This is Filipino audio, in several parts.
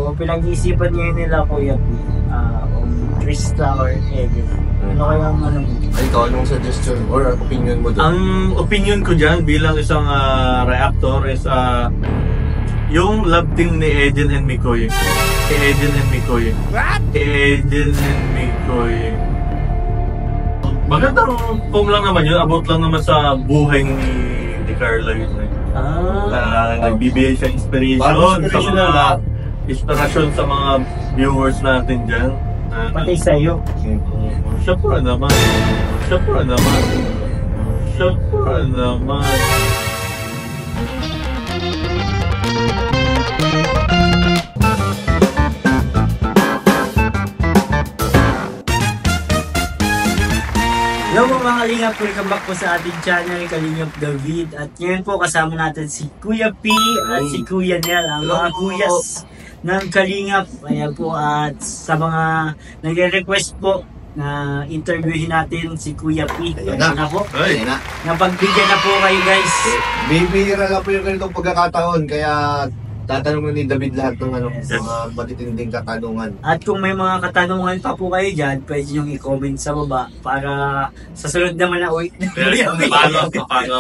So, pinag-iisipan ngayon nila Kuya P, kung Krista or Evan. Ano kaya ang ano? Ay, ikaw, anong suggestion or opinion mo doon? Ang opinion ko dyan bilang isang reactor is yung love team ni Eden and Mikoy. Eden and Mikoy. Eden and Mikoy. Magandang kung lang naman yun, about lang naman sa buhay ni Carla yun. Nagbibigay siya inspiration sa mga viewers natin dyan. Pati sa'yo. Syempre naman. Hello mga Kalingap, welcome back po sa ating channel, Kalingap David. At ngayon po kasama natin si Kuya P at si Kuya Nel, ang mga kuyas ng Kalingap. Ayan po, at sa mga nagre-request po na interviewin natin si Kuya P. Ayan na po. Napagbigyan na po kayo guys. Bibihira lang po yung ganitong pagkakataon, kaya tatanungin ni David lahat ng mga matitinding katanungan. At kung may mga katanungan pa po kayo dyan, pwede nyo i-comment sa baba para sa sunod naman na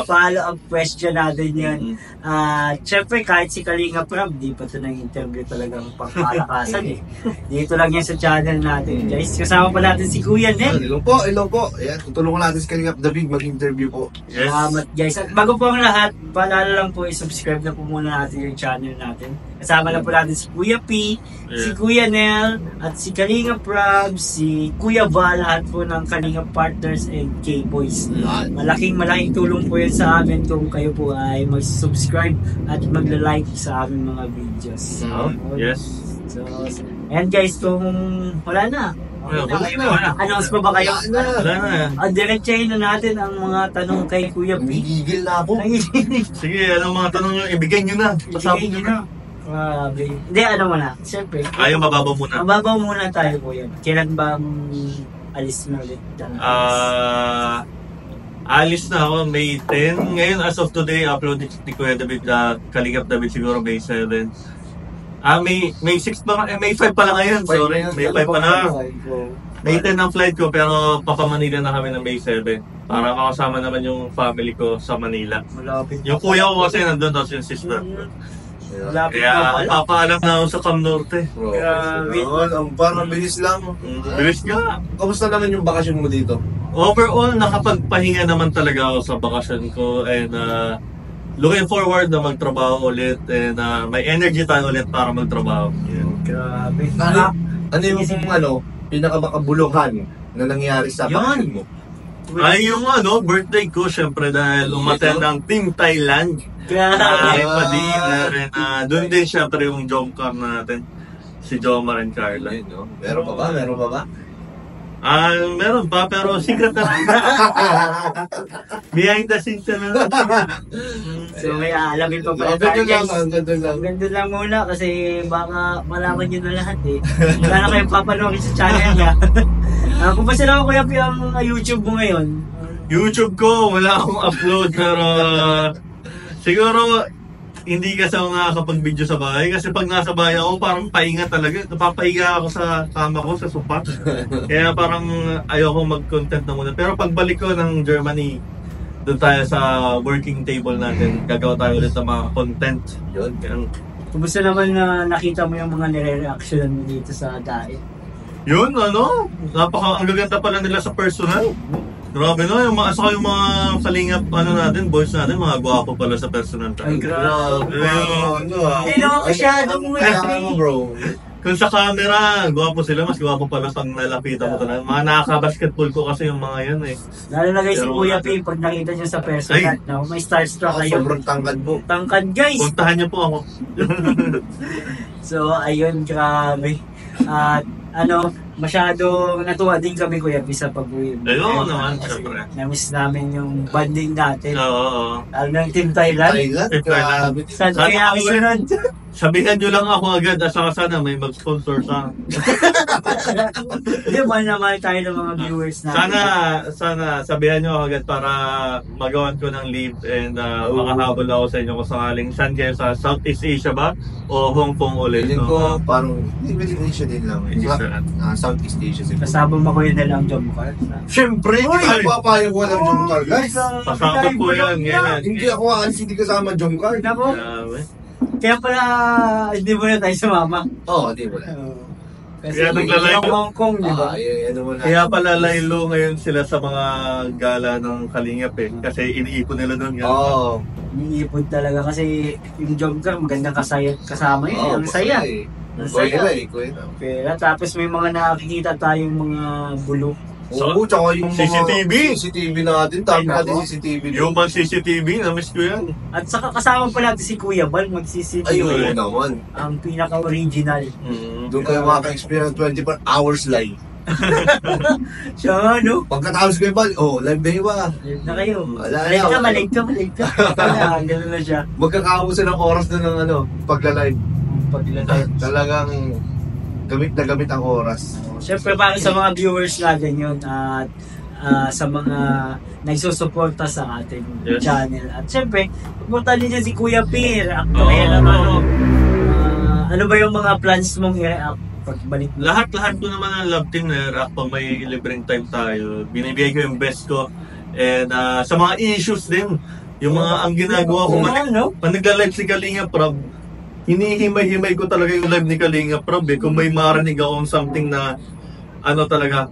follow-up question natin yun. Siyempre kahit si Kalinga Prab, di pa ito nang-interview talagang pangkalakasan eh. Dito lang yan sa channel natin guys. Kasama pa natin si Kuya Nel. Hello po. Ayan, tutulungan natin si Kalinga David mag-interview po. Yes. Salamat guys. At bago po ang lahat, paalala lang po i-subscribe na po muna natin yung channel natin. Kasama na po natin si Kuya P, si Kuya Nel, at si Kalinga Prab, si Kuya Val, lahat po ng Kalinga Partners and K-Boys. Malaking tulong po yun sa amin kung kayo po ay mag-subscribe at mag-like sa aming mga videos. Yes. So, and guys, kung wala na, announce pa ba kayo? Wala na. Diretsahin na natin ang mga tanong kay Kuya P. Gigil na ako. Sige, anong mga tanong nyo? Ibigay nyo na. Pasabog nyo na. Grabe. Hindi, ano muna. Siyempre. Ayaw, mababaw muna. Mababaw muna tayo po yan. Kailan ba alis na ulit? Alis na ako May 10. Ngayon, as of today, upload ni Kuya David, Kalingap David siguro May 7. May 6 pa, May 5 pa lang ngayon, sorry. May 5 pa na. May 10 ang flight ko, pero papamanila na kami ng May 7. Para makasama naman yung family ko sa Manila. Malapit. Yung kuya ko kasi nandun, tapos yung sister. Malapit Kaya papaalam na ako sa Cam Norte. Parang bilis lang. Bilis nga. Kamusta naman yung bakasyon mo dito? Overall, nakapagpahinga naman talaga ako sa bakasyon ko. And looking forward na magtrabaho ulit. And may energy tayo ulit para magtrabaho. Grabe. Ano yung pinakamakabuluhan na nangyari sa bakasyon mo? Ay, yung birthday ko, syempre dahil umattend ng Team Thailand. Ay, pa-dinner. Doon din syempre yung job cam natin. Si Jomar and Carla. Meron pa ba? Meron pa, pero secret na lang. Behind the scenes na lang. So may aalamin pa pala tayo guys. Ganito lang muna kasi baka malaman nyo na lahat eh. Wala na kayong papanoorin sa channel niya. Kung ba sila ako Kuya P ang YouTube mo ngayon? YouTube ko, wala akong upload, pero siguro hindi kasi ako nakakapag-video sa bahay. Kasi pag nasa bahay ako, parang pahinga talaga. Napapahinga ako sa kama ko, sa sofa. Kaya parang ayoko mag-content na muna. Pero pagbalik ko ng Germany, doon tayo sa working table natin. Gagawa tayo ulit ng mga content. Yun. Kumusta naman na nakita mo yung mga nire-reaction mo dito sa diet? Yun, ang gaganda pala nila sa personal. Grabe na, yung mga Kalingap natin, boys natin, mga gwapo pala sa personal. Ay, grabe. Hindi naman masyadong bro. Kung sa camera, gwapo sila, mas gwapo pala pag nalapitan mo talaga. Mga nakaka-basketball ko kasi yung mga yan eh. Lalo na guys si Kuya P, pag nakita nyo sa personal, may starstruck kayo. Sobrang tangkad mo. Tangkad guys! Puntahan niyo po ako. So, ayun, grabe. At masyado natuwa din kami Kuya P sa pag-uwi mo. Ayun naman, Kasi syempre. na-miss namin yung bonding natin. Oo. Lalo ng Team Thailand. Thailand, grabe. Saan Sana kaya ang ako- sunod? Sabihan nyo lang ako agad, saka sana may mag-sponsor sa... Hindi, mahal na mahal tayo ng mga viewers natin. Sana sabihan nyo ako agad para magawan ko ng leave and makahabol ako sa inyo kung sakaling saan kayo sa Southeast Asia ba o Hong Kong ulit. Feeling ko parang Middle Asia din lang. Hindi siya. Southeast Asia siguro. Kasama mo ko yun na lang job card. Siyempre! Ay, papayag ko ng Jom Car, guys. Pasama po yan, yan. Hindi ako aalis, hindi kasama Jom Car. Nako, Grabe. kaya pala hindi mo na tayo sumama. Oo, di ba? Kasi Kaya naglalay yung ka. Hong Kong, di ba? Ano mo na. Kaya pala laylo ngayon sila sa mga gala ng Kalingap kasi iniipon nila doon. Oo. Iniipon talaga kasi yung job card magandang kasama yun. Oo, Ang saya. Ang saya. Kuya. Pero tapos may mga nakikita tayong mga bulok. Oo, tsaka yung mga CCTV. CCTV natin, tama Ay, natin nako. CCTV. Yung mga CCTV, na-miss ko yan. At saka kasama pa natin si Kuya Bal, Ay, mag-CCTV. oo naman. Ang pinaka-original. Doon kayo makaka-experience 24 hours live. Siya, ano? Pagkatapos kayo ba, live na iba. Live na kayo. Wala Malig ka, na. malig ka, malig ka. Wala, ganun na siya. Magkakaubusan ng oras doon ng pagla-live. Paglalay. Talagang gamit na gamit ang oras. Siyempre, para sa mga viewers natin yun at sa mga nagsusuporta sa ating Yes. channel. At siyempre, pupunta din dyan si Kuya Pir. Oo. Ano ba yung mga plans mong i-react pagbalik mo? Lahat ko naman ang love team na rap pag may libreng time tayo. Binibigay ko yung best ko. And sa mga issues din, yung mga ang ginagawa ko, no? pag nagla-live si Kalinga Prab, hinihimay-himay ko talaga yung live ni Kalinga Prab kung may marinig akong something na talaga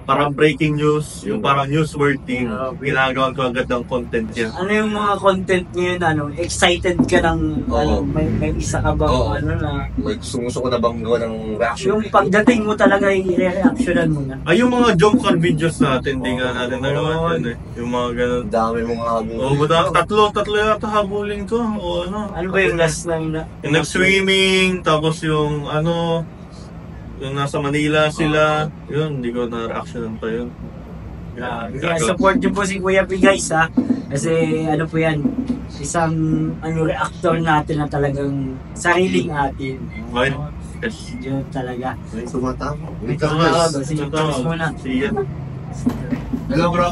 parang breaking news, yung parang newsworthy, ginagawa ko agad ng content niya. Ano yung mga content ngayon, excited ka ng, Oo. may isa ka bang, Oo. na, May gusto ko na bang gawa ng reaction? yung pagdating mo talaga, i-reactionan mo na. Ay, yung mga jump car videos natin, hindi nga natin nagawa yan Yung mga ganun. Ang dami mong habol. Tatlo yata habulin ko. O Ano ba yung last na yun? Yung nag-swimming, tapos yung yung nasa Manila sila, yun, hindi ko na-reactionan pa yun. Grabe. Kaya support nyo po si Kuya P guys ha. Kasi ano po yan, isang reactor natin na talagang sariling atin. Okay. Yes. Yun talaga. May tumatama. May Ito tumatama. na, sige, tapos muna. See ya. Hello bro.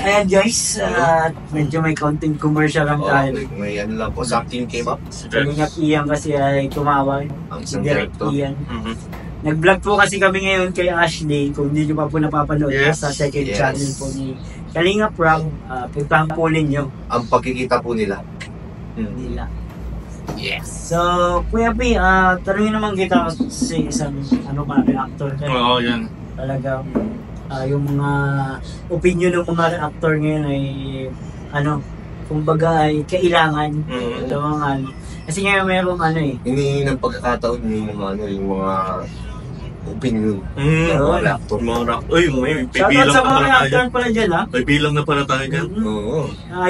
Ayan guys, medyo may konting commercial lang tayo. May lang po, something came up. Kalingap Ian kasi ay tumawag. Ang Si isang Direct director. Ian. Mhm. Nag-vlog po kasi kami ngayon kay Ashley. Kung hindi nyo pa po napapanood, Yes. sa second Yes. channel po ni Kalingap Rock. Puntahan po ninyo. Ang pagkikita po nila. Nila. Yes. So, Kuya P, tanungin naman kita si isang reactor ka. Oo, yan. Talagang yung mga opinion ng mga reactor ngayon ay kumbaga ay kailangan. Mhm. Ito mga kasi ngayon mayroong Hinihingi ng pagkakataon yung mga opinion. Oo. Mga laptop. Mga rap. Uy, may Shoutout bilang sa na mga pala reactor tayo. pala dyan ha. May bilang na pala tayo dyan. Oo.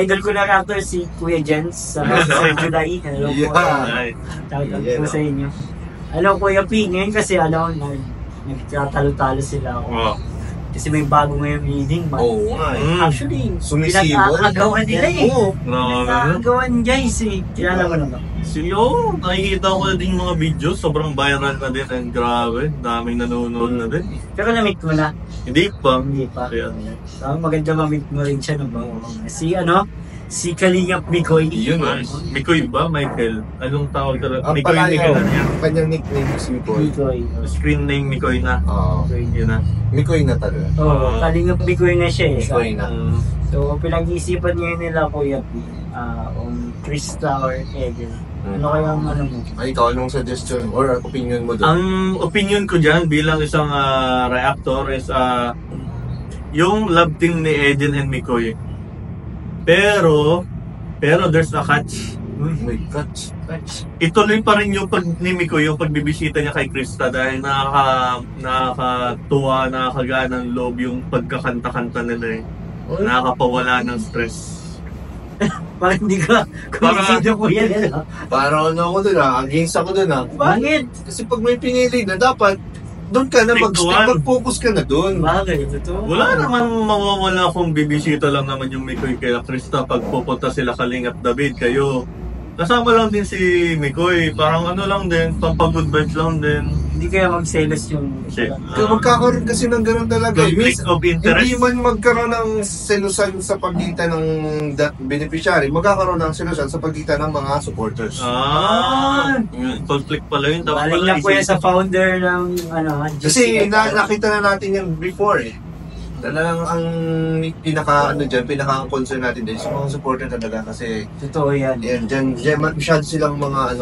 Idol ko na reactor si Kuya Jens sa Sir Juday. Hello po. Yeah. Ay, Shoutout Yeah, po no. sa inyo. Kuya P, ngayon kasi nagtatalo-talo sila ako. wow. Kasi may bago ngayong leading. Oo nga eh. Actually, Sumisibol. pinag-aagawan nila eh. Oo. Pinag-aagawan guys eh. Kilala mo naman. Nakikita ko na din mga videos, sobrang viral na din and grabe, daming nanonood na din. Pero na-meet mo na. Hindi pa. Hindi pa. Kaya, So, maganda ma-meet mo rin siya. Si Kalingap Mikoy. Yun nice. Mikoy ba, Michael? Anong tawag talaga? Ang Mikoy pala Mikoy na yun, niya. kanyang nickname is Mikoy. Mikoy. Screen name Mikoy na. Oo. Yun na. Mikoy na talaga. Oo, Kalingap Mikoy na siya eh. Mikoy na. So, pinag-iisipan niyo nila Kuya P. Krista or Eden. Ano kaya ang mo? Ay, ikaw anong suggestion or opinion mo doon? Ang opinion ko dyan bilang isang reactor is yung love team ni Eden and Mikoy. Pero there's a catch. Oh my God. Ituloy pa rin yung ni Mikoy yung pagbibisita niya kay Krista dahil nakakatuwa, nakakagaan ng loob yung pagkakanta-kanta nila eh. Nakakapawala ng stress. Parang hindi ka kumisido ko yan. Parang ano ako doon against ako doon Bakit? Kasi pag may pinili na dapat, doon ka na, Pick one. mag-focus ka na doon. Bagay, totoo. Wala naman mawawala kung bibisita lang naman yung Mikoy kaya Krista pag pupunta sila Kalingap David kayo. Kasama lang din si Mikoy, parang ano lang din, pampag-good vibes lang din. Hindi kaya magselos yung... Kaya magkakaroon kasi ng ganun talaga. Conflict of interest. Hindi man magkaroon ng selusan sa pagitan ng beneficiary, magkakaroon ng selusan sa pagitan ng mga supporters. Conflict pala yun. Dapat Balik pala lang po yan sa founder ng ano, Kasi nakita na natin yan before eh. Talagang ang pinaka-concern natin din sa mga supporter talaga kasi totoo yan. yan, dyan masyado silang mga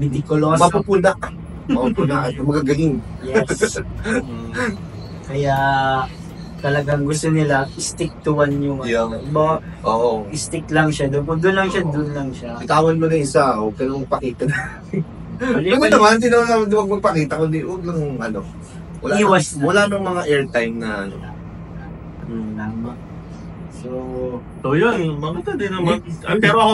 Ridiculous. mapupuna at magagaling. Yes. Kaya talagang gusto nila stick to one yung Yeah. Ba, Oo. stick lang siya doon. Kung doon lang siya, doon lang siya. Itawan mo na isa, huwag ka nang pakita na. Balik- Ano naman, hindi naman huwag magpakita, kundi huwag lang wala Iwas na. wala nang mga airtime na Tama. So, So yun, maganda din naman. Pero ako,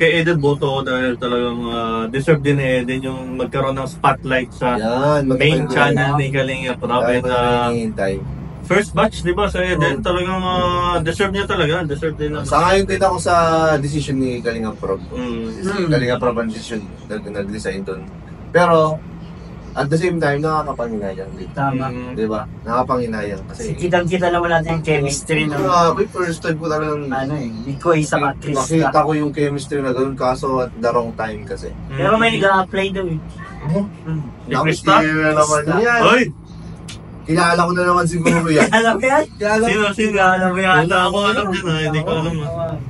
kay Eden boto ko dahil talagang deserve din ni Eden yung magkaroon ng spotlight sa yan, main channel ni Kalingap Rob. And, first batch, di ba, sa Eden, talagang deserve niya talaga. Deserve din na. Sangayon din ako sa decision ni Kalingap Rob. Mm. Kalingap Rob ang decision nag-design doon. Pero, at the same time, nakakapanghinayang din. tama. Di ba? Nakakapanghinayang kasi Kitang-kita naman natin yung chemistry ng first time ko talagang Mikoy sa Krista. makita ko yung chemistry na doon kaso at the wrong time kasi. Pero may nag-a-apply daw eh. Si Krista? Nakikita naman yan. Oy! Kilala ko na naman siguro yan. Alam mo yan? Sino? Alam mo yan? Wala ako alam din hindi ko alam.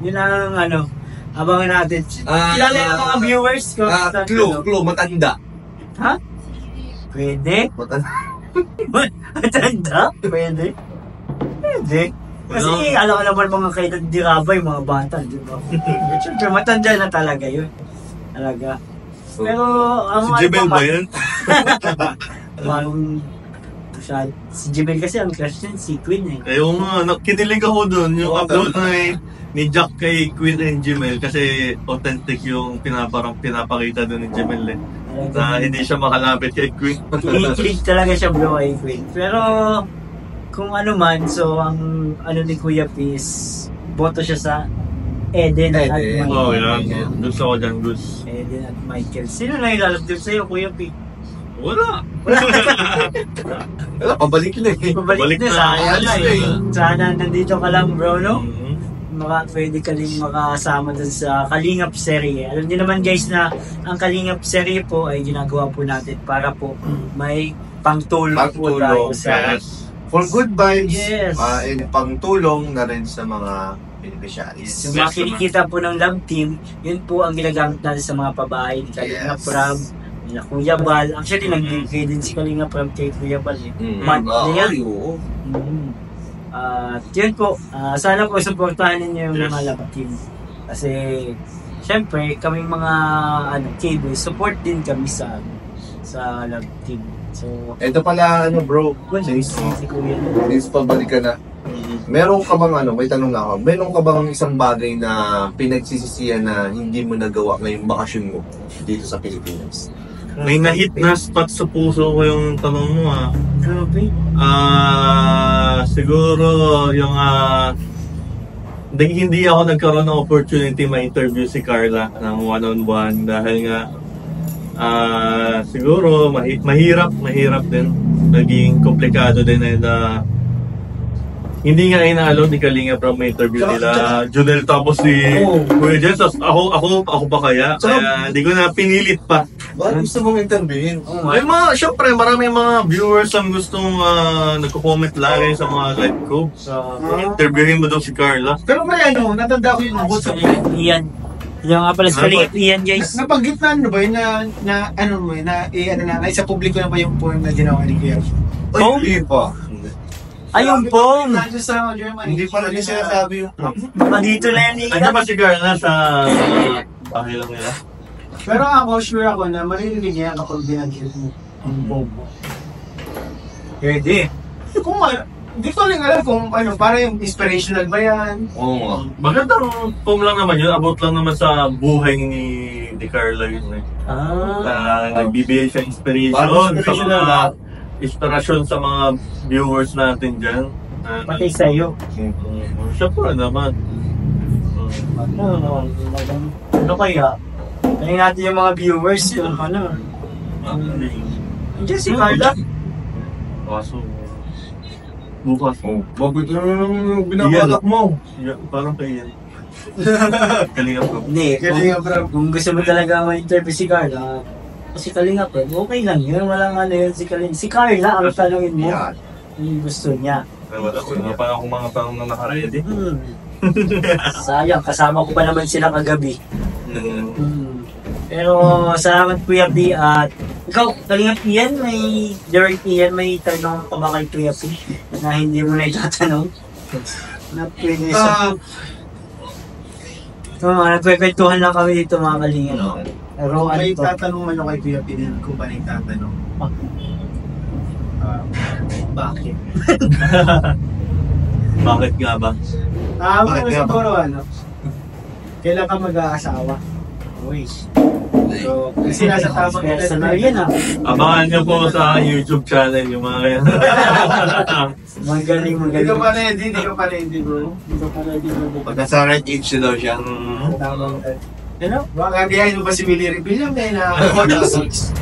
Yun ang abangan natin. Kilala yung mga viewers ko. Clue, matanda. Ha? Pwede? Matanda? Pwede? Pwede. Kasi alam ko naman mga kailan diraba yung mga bata, di ba? Siyempre, matanda na talaga yun. Talaga. Pero, ang Si Jebel ba yan? Si Jebel kasi ang crush niyan, si Queen eh. Ayaw nga, kinilig ako doon. Yung upload na ni Jack kay Queen and Jemel kasi authentic yung pinapakita doon ni Jemel eh. Na hindi siya makalapit kay Queen. Kinikilig talaga siya bro kay Queen. Pero, kung ano man, so ang ni Kuya P is, boto siya sa Eden at Michael. Oh, yan. Gusto ko dyan, Gus. Eden at Michael. Sino na ilalap din sa'yo, Kuya P? Wala. Wala, pabalik na eh. Pabalik na, na. sayang na eh. Sana nandito ka lang bro, no? Mhm. Pwede ka rin makasama dun sa Kalingap serye. Alam niyo naman guys na ang Kalingap serye po ay ginagawa po natin para po may pangtulong po tayo sa... For good vibes, Yes. and pangtulong na rin sa mga beneficiaries. Yung mga kinikita po ng love team, yun po ang ginagamit natin sa mga pabahay ni Kalingap Yes. Rob, nila Kuya Bal. Actually, nag-giveaway din si Kalingap Rob kay Kuya Bal. Monthly yan. Oo. At yun po, sana po supportahan ninyo yung mga love team. Kasi, syempre, kaming mga cable, support din kami sa love team. So, Ito pala, bro, since si Kuya. pabalik ka na, meron ka bang may tanong na ako, meron ka bang isang bagay na pinagsisisihan na hindi mo nagawa ngayong bakasyon mo dito sa Pilipinas? May na-hit na spot sa puso ko yung tanong mo Grabe. Siguro yung hindi ako nagkaroon ng opportunity ma-interview si Carla ng one-on-one dahil nga siguro mahirap din, naging komplikado din and hindi nga inaalo ni Kalinga from interview nila Junel tapos si Kuya Jens. Ako pa kaya hindi ko na pinilit pa. Bakit gusto mong interviewin? May syempre marami mga viewers ang gustong nagko-comment lagi sa mga live ko. Interviewin mo daw si Carla. Pero may natanda ko yung abot sa Ian. Yung nga pala sa Kalingap Ian, guys. Napag-gitnaan mo ba yun na isa publiko na ba yung porn na ginawa ni Kuya? Hindi pa. Ayun po. Nasa sa Germany. Hindi pa rin sinasabi yung Dito na yan, Andiyan ba si Carla sa bahay lang nila? Pero ako, sure ako na maririnig niya kapag binagyan mo ang bobo. Pwede. Kung hindi ko rin alam kung para yung inspirational ba yan? Oo nga. Magandang poem lang naman yun. Abot lang naman sa buhay ni Carla yun eh. Nagbibigay siya inspiration Parang sa inspirational mga inspirasyon sa mga viewers natin dyan. Pati sa'yo. Siyempre naman. Ano kaya? Tingnan natin yung mga viewers, yung ano. Andiyan si Carla. Kaso, bukas. Bakit yung binabalak mo? Parang kayo yan. Kalinga po. Hindi, Kalinga Prab. kung gusto mo talaga ma-interview si Carla, si Kalinga Prab, okay lang yun. Walang ano yun si Kalinga. Si Carla, ang tanongin mo, Yan. yung gusto niya. Wala ko nga pa akong mga tanong na nakaredy. Sayang, kasama ko pa naman sila kagabi. Pero salamat Kuya B at ikaw, Kalinga Ian, may direct Ian, may tanong pa ba kay Kuya P na hindi mo na itatanong? Na pwede sa... nagkwekwentuhan lang kami dito mga Kalinga. Pero ano May to? tatanong man ako kay Kuya Pinel kung paano yung tatanong. Bakit? Bakit nga ba? Bakit nga siguro ano? Kailan ka mag-aasawa? Uy, So, kasi nasa tamang personal yan ah. Abangan niyo po sa YouTube channel yung mga yan. Magaling, Hindi ka magaling. pa ready, hindi ka pa ready bro. Hindi ka pa ready bro. Pag nasa right age na daw siya. Tamang Ano? baka gayahin mo ba si Willie Reveal may na 46?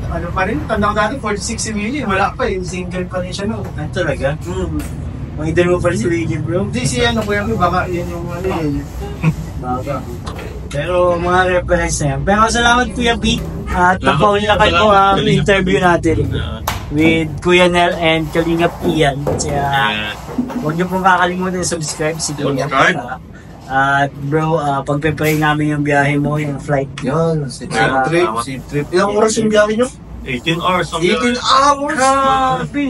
Ano pa rin? Tanda ko dati 46 si Willie. Wala pa yung single pa rin siya no. Ano talaga? Mga idol mo pa rin si Willie bro. Hindi si ano Kuya P, baka yun yung ano yun. Baga. Pero mga reference na yan. Pero salamat Kuya B. At napaunlakan ko ang interview natin with Kuya Nel and Kalingap Ian. Kaya huwag niyo pong kakalimutan subscribe si Kuya. At bro, pagpe-pray namin yung biyahe mo, yung flight. Yan, si trip. Si trip. Ilang oras yung biyahe nyo? 18 hours. 18 hours! Grabe!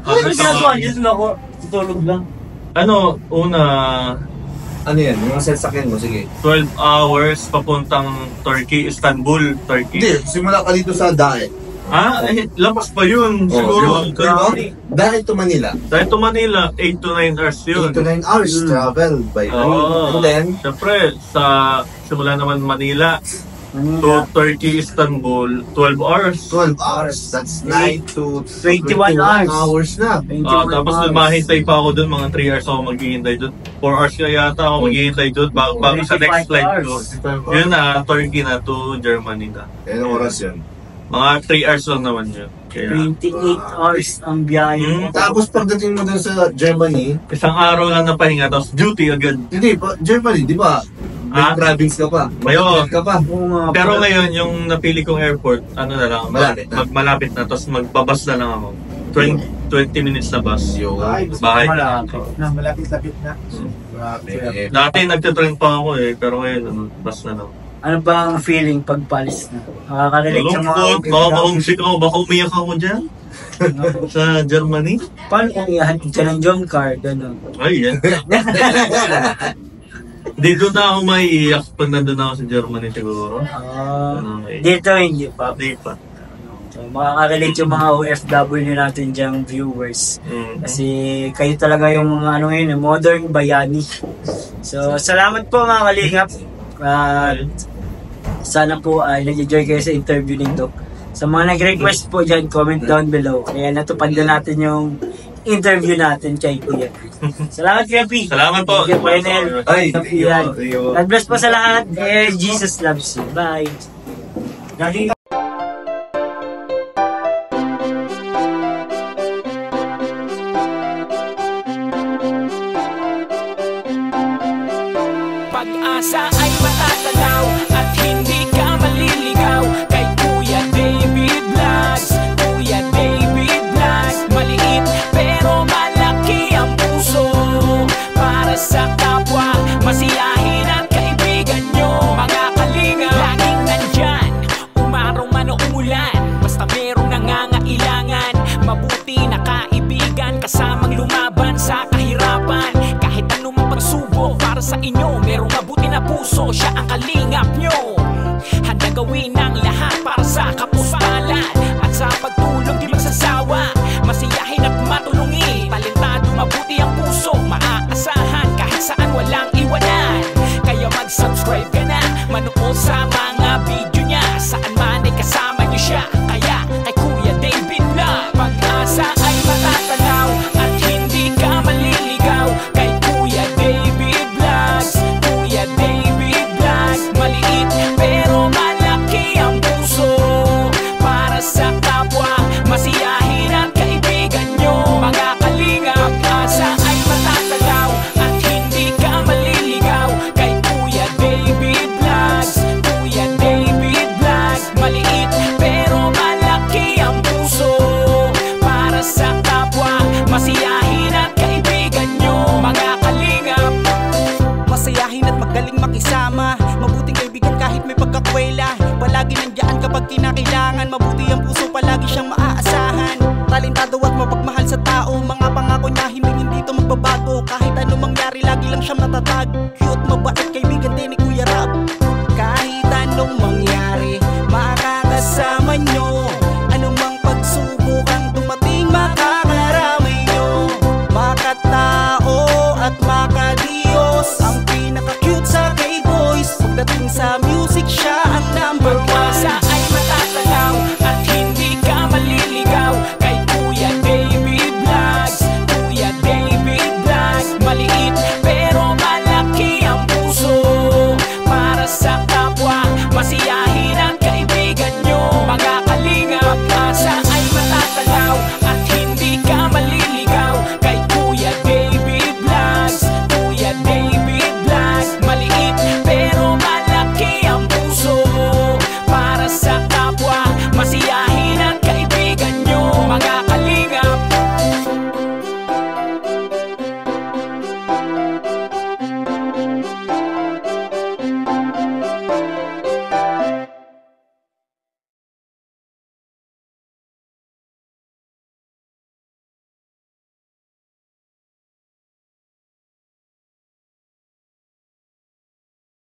Ano yung ginagawa niyo? Doon ako, tutulog lang. Ano, una, Ano yan? Yung sasakyan mo, sige. 12 hours papuntang Turkey, Istanbul, Turkey. Hindi, simula ka dito sa Daet. Lampas pa yun. Siguro. Daet to Manila. Dahil to Manila, 8 to 9 hours yun. 8 to 9 hours travel by Oo. And then, Siyempre, sa simula naman Manila Manila. to Turkey, Istanbul, 12 hours. 12 hours. That's 9 to 21 hours na. Tapos mahintay pa ako dun, mga 3 hours ako maghihintay dun. 4 hours kaya yata ako maghihintay dun bago sa next flight ko. Yun na, Turkey na to Germany na. Ilang oras yun? Mga 3 hours lang naman yun. Kaya, 28 hours ang biyahe mo. Tapos pagdating mo dun sa Germany, isang araw lang na pahinga, tapos duty agad. hindi, Germany, di ba? May province ka pa. May Mayo. ka pa. Oo nga, Pero ngayon, yung napili kong airport, ano na lang, Malapit na. malapit na, tapos magbabas na lang ako. 20 minutes na bus. Yo. Bahay. Malapit-lapit na. Eh, Dati nagtitrain pa ako pero ngayon, bus na lang. Ano ba ang feeling pag palis na? Nakaka-relate sa mga Malungkot, makakahumsik ako, baka umiyak ako dyan. Sa Germany. Paano kung ihahatid ka ng jump car? Ganun. Ay, yan. Dito na ako maiiyak pag nandun ako sa Germany siguro. Dito hindi pa. Hindi pa. So, makaka-relate yung mga OFW natin dyang viewers. Kasi kayo talaga yung mga ano ngayon, modern bayani. So, salamat po mga kalingap. Sana po ay nag-enjoy kayo sa interview nito. Sa mga nag-request po dyan, comment down below. Kaya natupad na natin yung interview natin kay Kuya P. Salamat Kuya P. Salamat po. Thank you, Kuya Nel. Ay, Yan. God bless po sa lahat. Jesus loves you. Bye. Pag-asa ay matatanaw at hindi ka maliligaw kay Kuya David Vlogs. Kuya David Vlogs, maliit pero malaki ang puso para sa kapwa, masiyahin ang kaibigan nyo. Mga kalinga, laging nandyan, umaraw ang puso palagi siyang maaasahan. Talentado at mapagmahal sa tao, mga pangako niya hindi to magbabago. Kahit ano mangyari lagi lang siya matatag. Cute, mabait, kaibigan